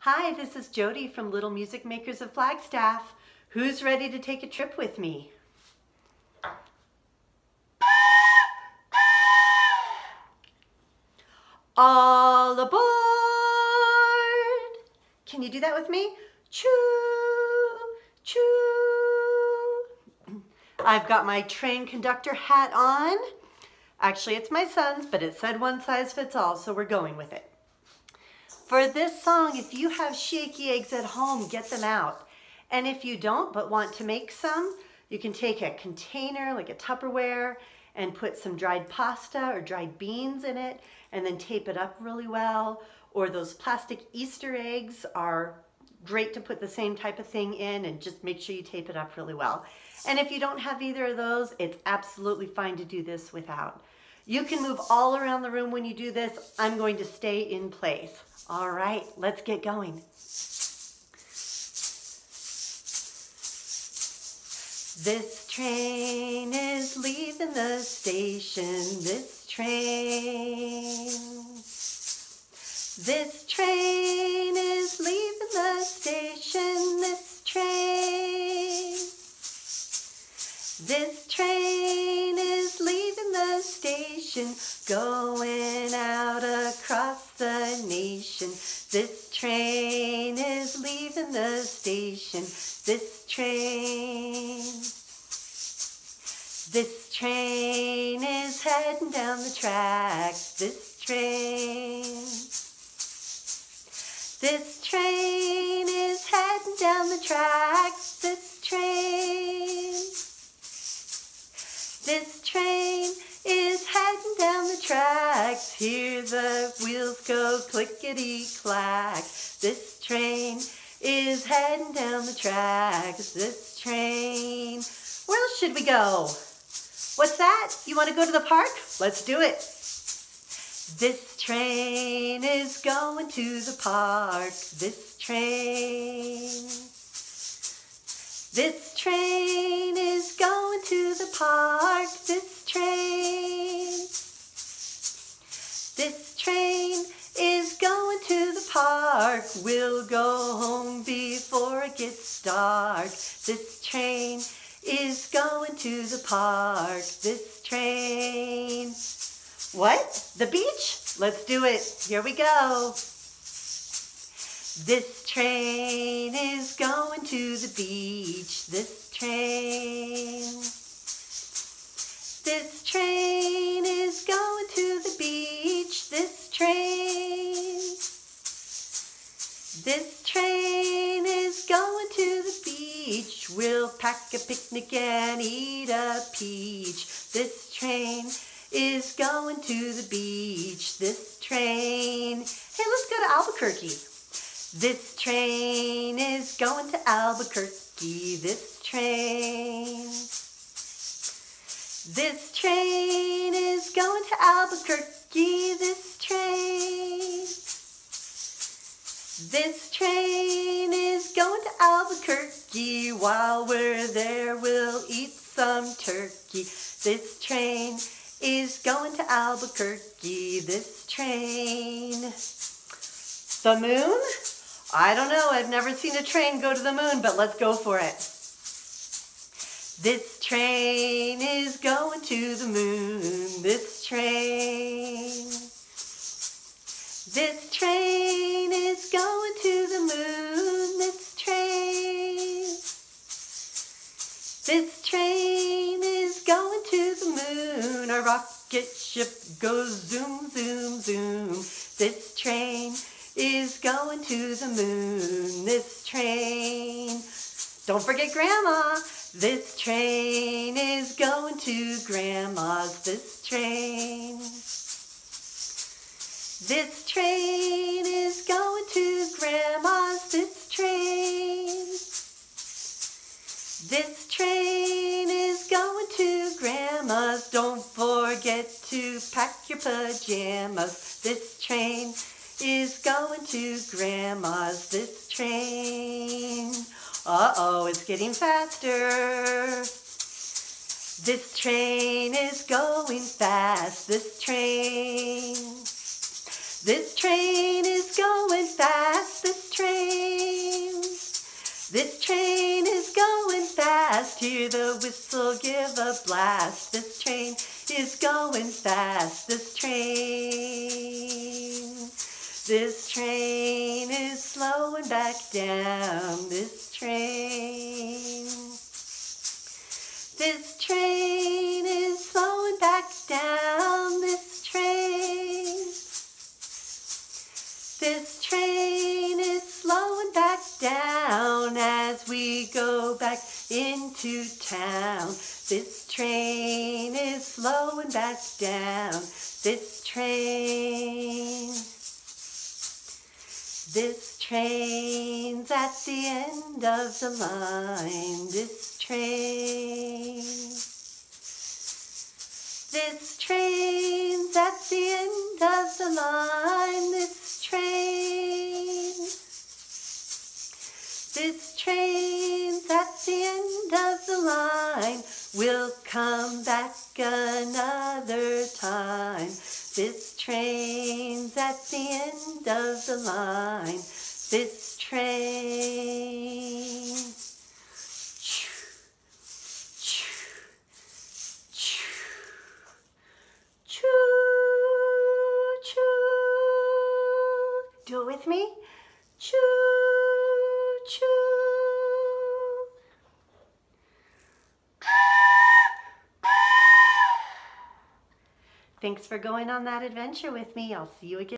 Hi, this is Jody from Little Music Makers of Flagstaff. Who's ready to take a trip with me? All aboard! Can you do that with me? Choo, choo. I've got my train conductor hat on. Actually, it's my son's, but it said one size fits all, so we're going with it. For this song, if you have shaky eggs at home, get them out. And if you don't, but want to make some, you can take a container, like a Tupperware, and put some dried pasta or dried beans in it, and then tape it up really well. Or those plastic Easter eggs are great to put the same type of thing in, and just make sure you tape it up really well. And if you don't have either of those, it's absolutely fine to do this without. You can move all around the room when you do this. I'm going to stay in place. All right, let's get going. This train is leaving the station. This train is leaving the station. This train is leaving the station, going out across the nation. This train is leaving the station. This train is heading down the tracks. This train is heading down the tracks. This train is heading down the tracks. Hear the wheels go clickety-clack. This train is heading down the tracks. This train. Where else should we go? What's that? You want to go to the park? Let's do it. This train is going to the park. This train is going to the park. This train is going to the park. We'll go home before it gets dark. This train is going to the park. This train. What? The beach? Let's do it. Here we go. This train is going to the beach. This train is going to the beach. This train is going to the beach. We'll pack a picnic and eat a peach. This train is going to the beach. This train. Hey, let's go to Albuquerque. This train is going to Albuquerque. This train is going to Albuquerque. This train is going to Albuquerque. While we're there, we'll eat some turkey. This train is going to Albuquerque. This train. The moon? I don't know. I've never seen a train go to the moon, but let's go for it. This train is going to the moon. This train is going to the moon. This train is going to the moon. A rocket ship goes zoom, zoom, zoom. This train is going to the moon. This train. Don't forget Grandma. This train is going to Grandma's. This train is going to Grandma's. This train is going to Grandma's. Don't forget to pack your pajamas. This train is going to Grandma's. This train. Uh-oh, it's getting faster. This train is going fast. This train is going fast. This train This train is going fast, hear the whistle give a blast. This train is going fast, this train. This train is slowing back down, this train. This train is slowing back down, this train. This train is slowing back down as we go back into town. This train is slowing back down, this train. This train's at the end of the line, this train. This train's at the end of the line, this train. This train's at the end of the line, we'll come back another time. This train's at the end of the line, this train. Choo-choo. Do it with me. Choo-choo. Thanks for going on that adventure with me. I'll see you again.